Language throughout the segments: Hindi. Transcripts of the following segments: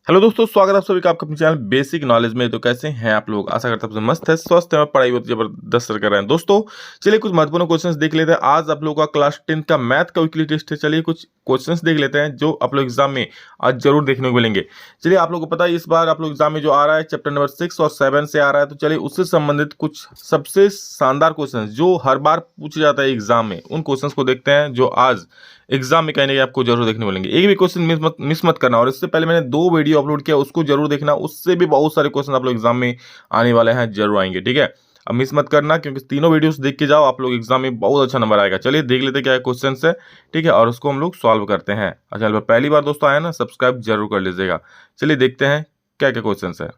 हेलो दोस्तों, स्वागत है आप सभी का आपके अपने चैनल बेसिक नॉलेज में। तो कैसे हैं आप लोग? आशा करता हूं सब मस्त है, स्वस्थ है और पढ़ाई बहुत जबरदस्त कर रहे हैं। दोस्तों चलिए कुछ महत्वपूर्ण क्वेश्चंस देख लेते हैं। आज आप लोगों का क्लास 10 का मैथ का वीकली टेस्ट है। चलिए कुछ क्वेश्चंस देख लेते हैं जो आप लोग एग्जाम में आज जरूर देखने को मिलेंगे। चलिए आप लोगों को पता है इस बार आप लोग एग्जाम में जो आ रहा है चैप्टर नंबर 6 और 7 से आ रहा है। तो चलिए उससे संबंधित कुछ सबसे शानदार क्वेश्चन जो हर बार पूछे जाता है एग्जाम में, उन क्वेश्चंस को देखते हैं जो आज एग्जाम में कहीं ना कहीं आपको जरूर देखने को मिलेंगे। एक भी क्वेश्चन मिस मत करना। और इससे पहले मैंने 2 वीडियो अपलोड किया, उसको जरूर देखना। उससे भी बहुत सारे क्वेश्चन आप लोग एग्जाम में आने वाले हैं, जरूर आएंगे। ठीक है, अब मिस मत करना क्योंकि तीनों वीडियोस देख के जाओ, आप लोग एग्जाम में बहुत अच्छा नंबर आएगा। चलिए देख लेते क्या क्वेश्चन है। ठीक है, और उसको हम लोग सॉल्व करते हैं। अच्छा, पहली बार दोस्तों आया ना, सब्सक्राइब जरूर कर लीजिएगा। चलिए देखते हैं क्या क्या क्वेश्चन है।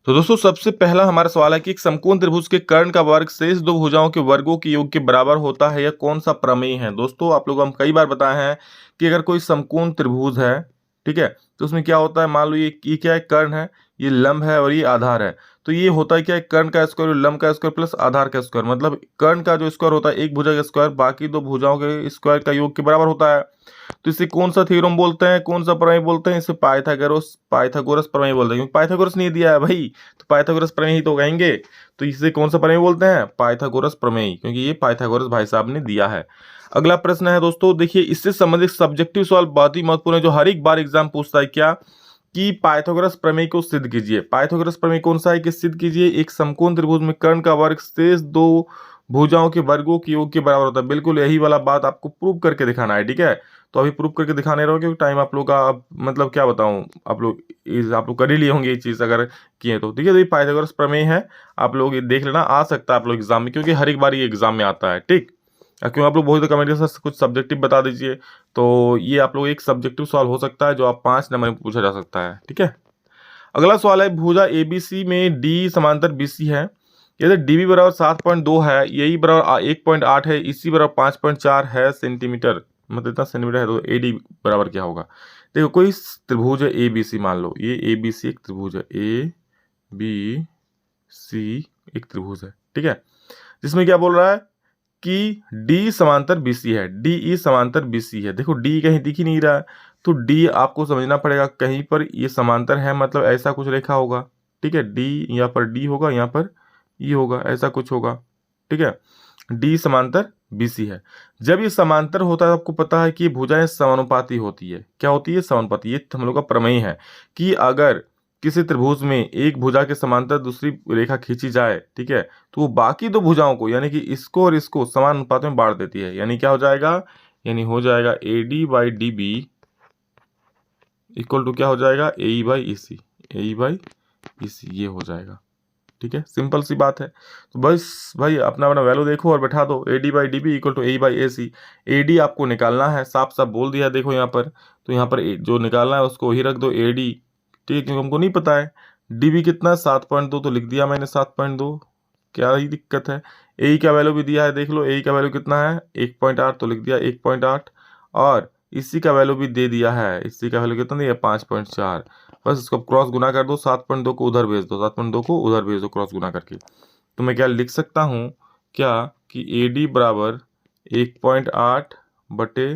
तो दोस्तों सबसे पहला हमारा सवाल है कि एक समकोण त्रिभुज के कर्ण का वर्ग शेष दो भुजाओं के वर्गों के योग के बराबर होता है, यह कौन सा प्रमेय है? दोस्तों आप लोग हम कई बार बताए हैं कि अगर कोई समकोण त्रिभुज है, ठीक है, तो उसमें क्या होता है, मान लो ये क्या है, कर्ण है, ये लंब है और ये आधार है। तो ये होता है क्या है, कर्ण का स्क्वायर, लंब का स्क्वायर प्लस आधार का स्क्वायर। मतलब कर्ण का जो स्क्वायर होता है एक भुजा का स्क्वायर बाकी दो भुजाओं के स्क्वायर का योग के बराबर होता है। तो इसे कौन सा थ्योरम बोलते हैं, कौन सा प्रमेय बोलते हैं? इसे पाइथागोरस प्रमेय बोलते हैं, क्योंकि पाइथागोरस नहीं दिया है भाई, तो पाइथागोरस प्रमेय ही तो कहेंगे। तो इसे कौन सा प्रमेय बोलते हैं? पाइथागोरस प्रमेय, क्योंकि ये पाइथागोरस भाई साहब ने दिया है। अगला प्रश्न है दोस्तों, देखिए इससे संबंधित सब्जेक्टिव सवाल बहुत ही महत्वपूर्ण है जो हर एक बार एग्जाम पूछता है। क्या कि पाइथागोरस प्रमेय को सिद्ध कीजिए। पाइथागोरस प्रमेय कौन सा है कि सिद्ध कीजिए एक समकोण त्रिभुज में कर्ण का वर्ग शेष दो भुजाओं के वर्गों के योग के बराबर होता है। बिल्कुल यही वाला बात आपको प्रूव करके दिखाना है। ठीक है, तो अभी प्रूव करके दिखाने रहो क्योंकि टाइम आप लोग का मतलब क्या बताऊं, आप लोग कर ही लिए होंगे ये चीज़ अगर किए तो। ठीक है, तो ये पाइथागोरस प्रमेय है, आप लोग ये देख लेना, आ सकता है आप लोग एग्जाम में, क्योंकि हर एक बार ये एग्जाम में आता है। ठीक, क्यों आप लोग बहुत कमेंट के साथ कुछ सब्जेक्टिव बता दीजिए, तो ये आप लोग एक सब्जेक्टिव सवाल हो सकता है जो आप 5 नंबर में पूछा जा सकता है। ठीक है, अगला सवाल है भुजा एबीसी में डी समांतर बीसी है, यदि डीबी बराबर 7.2 है, यही बराबर 1.8 है, इसी बराबर 5.4 है सेंटीमीटर, मतलब इतना सेंटीमीटर है, तो एडी बराबर क्या होगा? देखो कोई त्रिभुज है ए बी सी, मान लो ये ए बी सी एक त्रिभुज है, ए बी सी एक त्रिभुज है। ठीक है, जिसमें क्या बोल रहा है कि डी समांतर बीसी है, डी ई समांतर बीसी है। देखो डी कहीं दिख ही नहीं रहा है, तो डी आपको समझना पड़ेगा, कहीं पर ये समांतर है मतलब ऐसा कुछ रेखा होगा। ठीक है, डी यहाँ पर डी होगा, यहाँ पर ई होगा, ऐसा कुछ होगा। ठीक है, डी समांतर बीसी है। जब ये समांतर होता है आपको पता है कि भुजाएं समानुपाती होती है। क्या होती है? समानुपाती। ये हम लोग का प्रमेय है कि अगर किसी त्रिभुज में एक भुजा के समांतर दूसरी रेखा खींची जाए, ठीक है, तो वो बाकी दो भुजाओं को यानी कि इसको और इसको समान अनुपात में बांट देती है। यानी क्या हो जाएगा, यानी हो जाएगा A D by D B equal to क्या हो जाएगा, ए ई by E C, A E by E सी, ये हो जाएगा। ठीक है, सिंपल सी बात है। तो बस भाई अपना अपना वैल्यू देखो और बैठा दो, A D by D B equal to A by A C. A D आपको निकालना है, साफ साफ बोल दिया देखो यहाँ पर, तो यहाँ पर जो निकालना है उसको ही रख दो ए डी। ठीक है, क्योंकि हमको नहीं पता है डी बी कितना, 7.2, तो लिख दिया मैंने 7.2, क्या ही दिक्कत है। ए का वैल्यू भी दिया है, देख लो ए का वैल्यू कितना है 1.8, तो लिख दिया 1.8, और इसी का वैल्यू भी दे दिया है, इसी का वैल्यू कितना दिया 5.4। बस इसको क्रॉस गुना कर दो, 7.2 को उधर भेज दो, 7.2 को उधर भेज दो क्रॉस गुना करके। तो मैं क्या लिख सकता हूँ, क्या कि ए डी बराबर 1.8 बटे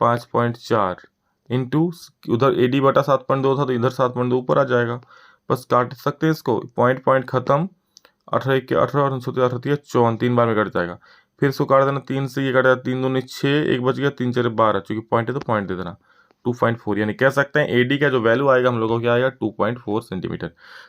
5.4 इंटू, उधर ए डी बटा 7.2 था तो इधर 7.2 ऊपर आ जाएगा। बस काट सकते हैं इसको, पॉइंट पॉइंट खत्म, 18 के 18 और 54 54, 3 बार में कट जाएगा। फिर इसको काट देना 3 से, ये कट जाएगा 3 दूनी 6, एक बच गया, 3 4 12, चूंकि पॉइंट है तो पॉइंट दे देना 2.4, यानी कह सकते हैं एडी का जो वैल्यू आएगा हम लोगों को क्या आएगा 2.4 सेंटीमीटर।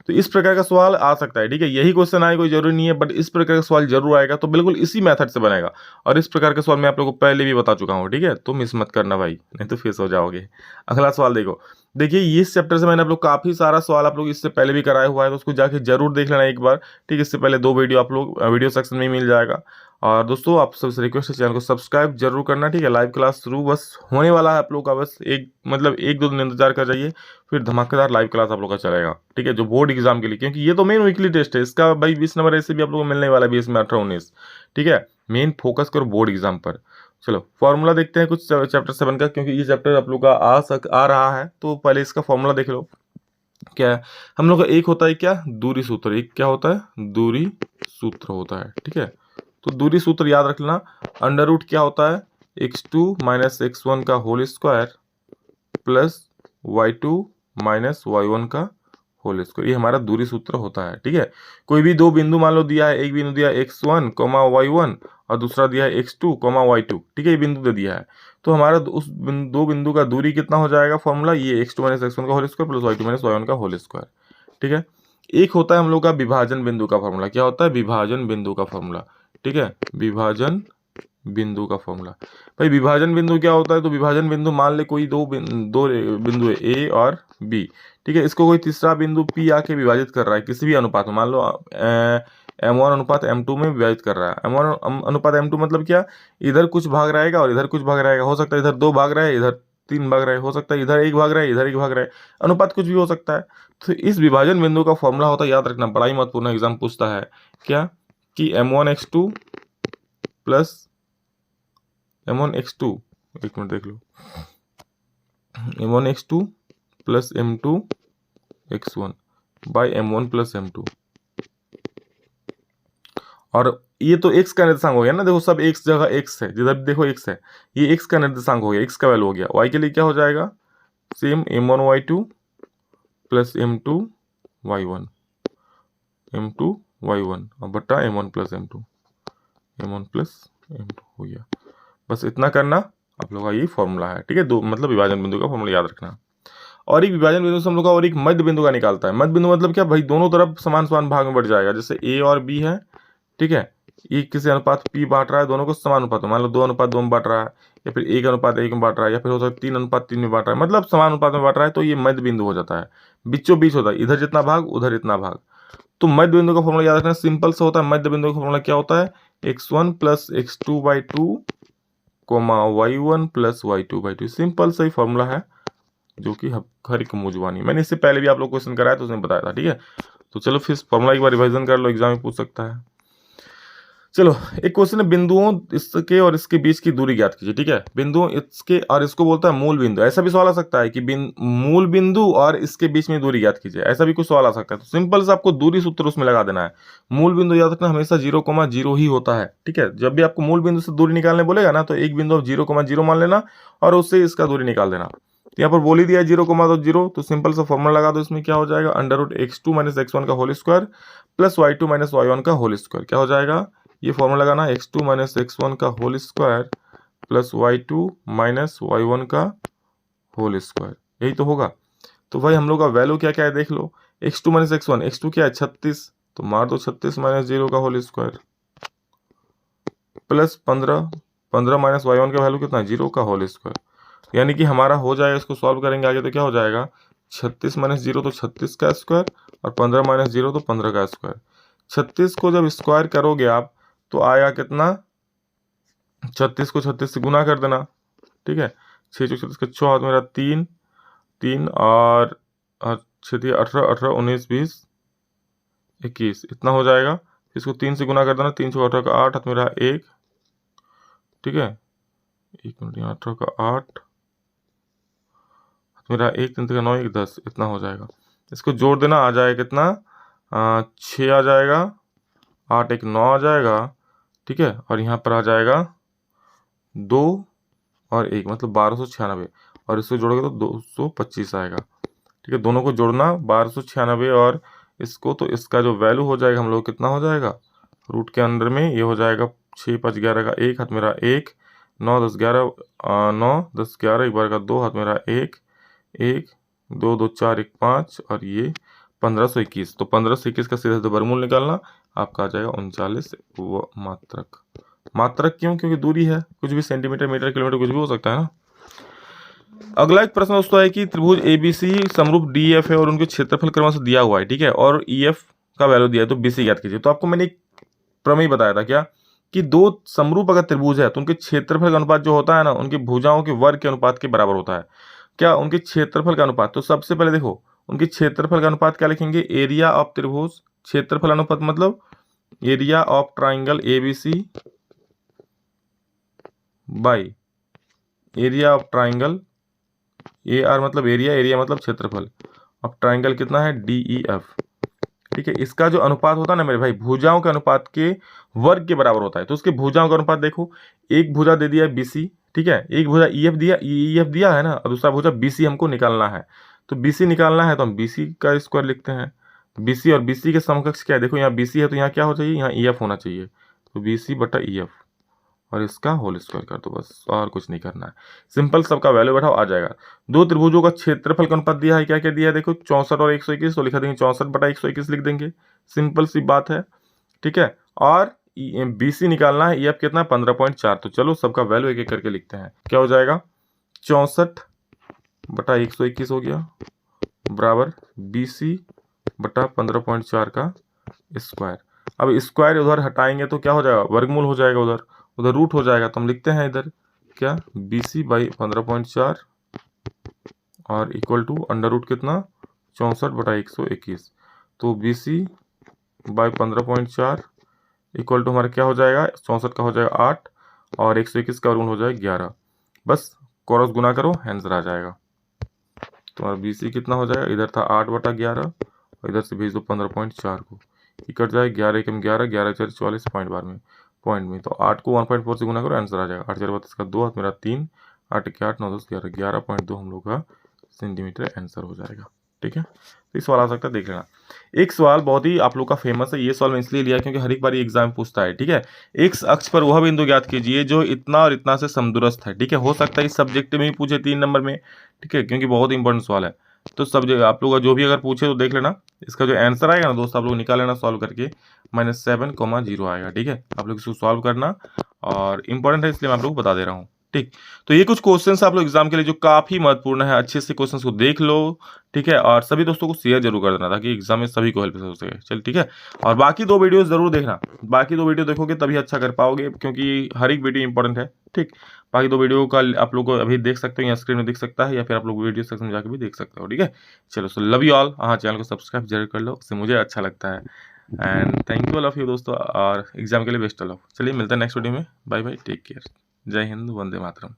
तो इस प्रकार का सवाल आ सकता है। ठीक है, यही क्वेश्चन आए कोई जरूरी नहीं है, बट इस प्रकार का सवाल जरूर आएगा, तो बिल्कुल इसी मेथड से बनेगा। और इस प्रकार का सवाल मैं आप लोगों को पहले भी बता चुका हूँ। ठीक है, तो मिस मत करना भाई, नहीं तो फेस हो जाओगे। अगला सवाल देखो, देखिए इस चैप्टर से मैंने आप लोग काफ़ी सारा सवाल आप लोग इससे पहले भी कराया हुआ है, तो उसको जाके जरूर देख लेना एक बार। ठीक है, इससे पहले 2 वीडियो आप लोग वीडियो सेक्शन में ही मिल जाएगा। और दोस्तों आप सबसे रिक्वेस्ट है चैनल को सब्सक्राइब जरूर करना। ठीक है, लाइव क्लास शुरू बस होने वाला है आप लोग का, बस एक 2 दिन इंतजार कर जाइए, फिर धमाकेदार लाइव क्लास आप लोग का चलेगा। ठीक है, जो बोर्ड एग्जाम के लिए, क्योंकि ये तो मेन वीकली टेस्ट है, इसका भाई 20 नंबर ऐसे भी आप लोगों को मिलने वाला है, 20 में 18-19। ठीक है, मेन फोकस करो बोर्ड एग्जाम पर। चलो फॉर्मूला देखते हैं कुछ चैप्टर 7 का, क्योंकि ये चैप्टर आप लोग का आ रहा है, तो पहले इसका फॉर्मूला देख लो। क्या है हम लोग का, एक होता है क्या, दूरी सूत्र, एक क्या होता है, दूरी सूत्र होता है। ठीक है, तो दूरी सूत्र याद रख लेना, अंडर रूट क्या होता है, x2 - x1 का whole square plus y2 minus y1 का होल स्क्वायर। ये हमारा दूरी सूत्र होता है। ठीक है, कोई भी दो बिंदु मान लो दिया है, एक बिंदु दिया है x1, y1 और दूसरा दिया है x2, y2। ठीक है, ये बिंदु दे दिया है, तो हमारा दो बिंदु का दूरी कितना हो जाएगा फॉर्मूला, ये x2 माइनस x1 का whole square plus y2 minus y1 का होल स्क्वायर। ठीक है, एक होता है हम लोग का विभाजन बिंदु का फॉर्मूला। क्या होता है? विभाजन बिंदु का फॉर्मूला। ठीक है, विभाजन बिंदु का फॉर्मूला। भाई विभाजन बिंदु क्या होता है? तो विभाजन बिंदु मान ले कोई दो बिंदु है ए और बी। ठीक है, इसको कोई तीसरा बिंदु पी आके विभाजित कर रहा है किसी भी अनुपात में, मान लो m1 अनुपात m2 में विभाजित कर रहा है। m1 अनुपात m2 मतलब क्या? इधर कुछ भाग रहेगा और इधर कुछ भाग रहेगा। हो सकता है इधर 2 भाग रहे, इधर 3 भाग रहे, हो सकता है इधर 1 भाग रहे, इधर 1 भाग रहे, अनुपात कुछ भी हो सकता है। तो इस विभाजन बिंदु का फॉर्मूला होता है, याद रखना, बड़ा ही महत्वपूर्ण एग्जाम पूछता है क्या, कि m1x2 प्लस m1x2, एक मिनट देख लो, m1x2 plus m2x1 by m1 plus m2। और ये तो x का निर्देशांक हो गया ना, देखो सब x जगह x है, जिधर देखो x है, ये x का निर्देशांक हो गया, x का वैल्यू हो गया। y के लिए क्या हो जाएगा? सेम m1y2 प्लस m2y1 और बट्टा m1 प्लस m2 हो गया। बस इतना करना, आप लोग का ये फॉर्मूला है। ठीक है, दो मतलब विभाजन बिंदु का फॉर्मूला याद रखना। और एक विभाजन बिंदु से हम लोग का और एक मध्य बिंदु का निकालता है। मध्य बिंदु मतलब क्या भाई? दोनों तरफ समान समान भाग में बढ़ जाएगा, जैसे ए और बी है। ठीक है, ये किसी अनुपात पी बांट रहा है, दोनों को समान अनुपात, मान लो 2:2 में बांट रहा है, या फिर 1:1 में बांट रहा है, या फिर हो सकता है 3:3 में बांट रहा है, मतलब समान अनुपात में बांट रहा है, तो ये मध्य बिंदु हो जाता है। बीचों बीच होता है, इधर जितना भाग उधर इतना भाग। तो मध्य बिंदु का फॉर्मूला याद रखना, सिंपल से होता है। मध्य बिंदु का फॉर्मूला क्या होता है? x1 plus x2/2 y1 plus y2/2। Simple सा ही फॉर्मूला है, जो कि हर एक मुजवानी, मैंने इससे पहले भी आप लोग क्वेश्चन कराया तो उसने बताया था। ठीक है, तो चलो फिर फॉर्मूला एक बार रिवाइजन कर लो, एग्जाम में पूछ सकता है। चलो एक क्वेश्चन है, बिंदुओं इसके और इसके बीच की दूरी ज्ञात कीजिए। ठीक है, बिंदुओं इसके और इसको बोलता है मूल बिंदु। ऐसा भी सवाल आ सकता है कि मूल बिंदु और इसके बीच में दूरी ज्ञात कीजिए, ऐसा भी कुछ सवाल आ सकता है। तो सिंपल से आपको दूरी सूत्र उसमें लगा देना है। मूल बिंदु याद रखना हमेशा 0,0 ही होता है। ठीक है, जब भी आपको मूल बिंदु से दूरी निकालने बोलेगा ना, तो एक बिंदु आप 0,0 मान लेना और उससे इसका दूरी निकाल देना। यहाँ पर बोल ही दिया 0,0, तो सिंपल सा फॉर्मूला लगा दो। इसमें क्या हो जाएगा? √x2 माइनस x1 का whole square plus y2 minus y1 का होल स्क्वायर। क्या हो जाएगा? ये फॉर्मूला लगाना, x2 माइनस x1 का whole square plus y2 minus y1 का होल स्क्वायर, यही तो होगा। तो भाई हम लोग का वैल्यू क्या क्या है देख लो, x2 माइनस x1, x2 क्या है 36, तो मार दो 36 माइनस 0 का whole square plus 15 minus y1 का वैल्यू कितना है? 0 का होल स्क्वायर। यानी कि हमारा हो जाएगा, इसको सॉल्व करेंगे आगे तो क्या हो जाएगा? 36 माइनस 0 तो 36 का स्क्वायर और 15 माइनस 0 तो 15 का स्क्वायर। 36 को जब स्क्वायर करोगे आप तो आया कितना? 36 को 36 से गुना कर देना। ठीक है, 6 36 का 6 हाथ मेरा 3 3 और 6 18 18 19 20 21 इतना हो जाएगा। इसको 3 से गुना कर देना, 3 6 18 का 8 हाथ मेरा 1। ठीक है, 1 मिनट, 18 का 8 मेरा 1 3 का 9 1 10 इतना हो जाएगा। इसको जोड़ देना, आ जाएगा कितना? 6 आ जाएगा, 8 1 9 आ जाएगा। ठीक है, और यहाँ पर आ जाएगा 2 और 1 मतलब 1296, और इसको जोड़ोगे तो 225 आएगा। ठीक है, दोनों को जोड़ना 1296 और इसको, तो इसका जो वैल्यू हो जाएगा हम लोग कितना हो जाएगा? रूट के अंदर में ये हो जाएगा 6 5 11 का 1 हाथ मेरा 1, 9 10 11 9 10 11 1 बार का 2 हाथ मेरा 1 1 2 2 4 1 5 और ये 1521। तो 1521 का सीधे वर्गमूल निकालना, आपका आ जाएगा 39 मात्रक। मात्रक क्यों? क्योंकि दूरी है, कुछ भी सेंटीमीटर मीटर किलोमीटर कुछ भी हो सकता है ना। अगला एक प्रश्न दोस्तों है कि त्रिभुज एबीसी समरूप डीएफ है और उनके क्षेत्रफल क्रमशः दिया हुआ है। ठीक है, और ईएफ का वैल्यू दिया है, तो बीसी ज्ञात कीजिए। तो आपको मैंने एक प्रमेय बताया था क्या, कि दो समरूप अगर त्रिभुज है तो उनके क्षेत्रफल का अनुपात जो होता है ना, उनकी भुजाओं के वर्ग के अनुपात के बराबर होता है। क्या? उनके क्षेत्रफल का अनुपात। तो सबसे पहले देखो उनके क्षेत्रफल का अनुपात क्या लिखेंगे? एरिया ऑफ त्रिभुज, क्षेत्रफल अनुपात मतलब area of triangle ABC by area of triangle AR मतलब एरिया, एरिया मतलब क्षेत्रफल, अब ट्राइंगल कितना है? DEF। ठीक है, इसका जो अनुपात होता है ना मेरे भाई, भुजाओं के अनुपात के वर्ग के बराबर होता है। तो उसके भुजाओं का अनुपात देखो, एक भुजा दे दिया है BC, ठीक है, एक भुजा ई एफ दिया है ना, और दूसरा भुजा बी सी हमको निकालना है। तो बी सी निकालना है तो हम बी सी का स्क्वायर लिखते हैं। बी सी और बी सी के समकक्ष क्या है, देखो यहाँ बी सी है तो यहाँ क्या हो चाहिए, यहाँ ई एफ होना चाहिए। तो बी सी बटा ई एफ और इसका होल स्क्वायर कर दो बस, और कुछ नहीं करना है। सिंपल, सबका वैल्यू बैठाओ आ जाएगा। दो त्रिभुजों का क्षेत्रफल का अनुपात दिया है, क्या क्या दिया है देखो, 64 और 121, तो लिखा देंगे 64 बटा 121 लिख देंगे। सिंपल सी बात है, ठीक है। और बी सी निकालना है, एफ कितना 15.4। तो चलो सबका वैल्यू एक एक करके लिखते हैं। क्या हो जाएगा, 64 बटा 121 हो गया बराबर बी सी बटा 15.4 का स्क्वायर। अब स्क्वायर उधर हटाएंगे तो क्या हो जाएगा, वर्गमूल हो जाएगा, उधर उधर रूट हो जाएगा। तो हम लिखते हैं इधर क्या, बी सी बाई 15.4 और इक्वल टू अंडर रूट कितना 64 बटा 121। तो B C by 15.4 equal to हमारा क्या हो जाएगा, 64 का हो जाएगा 8 और 121 का वर्गमूल हो जाएगा 11। बस क्रॉस गुना करो, आंसर आ जाएगा। तुम्हारा बी सी कितना हो जाएगा, इधर था 8 बटा 11 और इधर से भेज दो 15.4 को, ये कट जाएगा 11 एकम 11, 11 4 44 पॉइंट में। तो 8 को 1.4 से गुना करो, आंसर आ जाएगा 8 4 32 का 2 हाथ मेरा 3, 8 के 8 9 10 11, 11.2 हम लोग का सेंटीमीटर आंसर हो जाएगा। ठीक है, तो इस सवाल आ सकता है, देख लेना। एक सवाल बहुत ही आप लोग का फेमस है, ये सवाल मैं इसलिए लिया क्योंकि हर एक बार एग्जाम पूछता है। ठीक है, एक अक्ष पर वह बिंदु ज्ञात कीजिए जो इतना और इतना से समदूरस्थ है। ठीक है, हो सकता है इस सब्जेक्ट में ही पूछे 3 नंबर में। ठीक है, क्योंकि बहुत इंपॉर्टेंट सवाल है। तो सब जगह आप लोग का जो भी अगर पूछे तो देख लेना, इसका जो आंसर आएगा ना दोस्त, आप लोग निकाल लेना सॉल्व करके, -7,0 आएगा। ठीक है, आप लोग इसको सॉल्व करना, और इंपॉर्टेंट है इसलिए मैं आप लोग को बता दे रहा हूँ। ठीक, तो ये कुछ क्वेश्चंस आप लोग एग्जाम के लिए जो काफी महत्वपूर्ण है, अच्छे से क्वेश्चंस को देख लो। ठीक है, और सभी दोस्तों को शेयर जरूर कर देना ताकि एग्जाम में सभी को हेल्प हो सके। चल ठीक है, और बाकी 2 वीडियोस जरूर देखना, बाकी 2 वीडियो देखोगे तभी अच्छा कर पाओगे, क्योंकि हर एक वीडियो इंपॉर्टेंट है। ठीक, बाकी 2 वीडियो का आप लोग को अभी देख सकते हो, या स्क्रीन में दिख सकता है, या फिर आप लोग वीडियो सेक्शन में जाकर भी देख सकते हो। ठीक है, चलो, सो लव यू ऑल। हाँ, चैनल को सब्सक्राइब जरूर कर लो, उससे मुझे अच्छा लगता है। And thank you all of you दोस्तों, और एग्जाम के लिए बेस्ट ऑफ लक। चलिए मिलते हैं नेक्स्ट वीडियो में, बाय बाय, टेक केयर, जय हिंद, वंदे मातरम।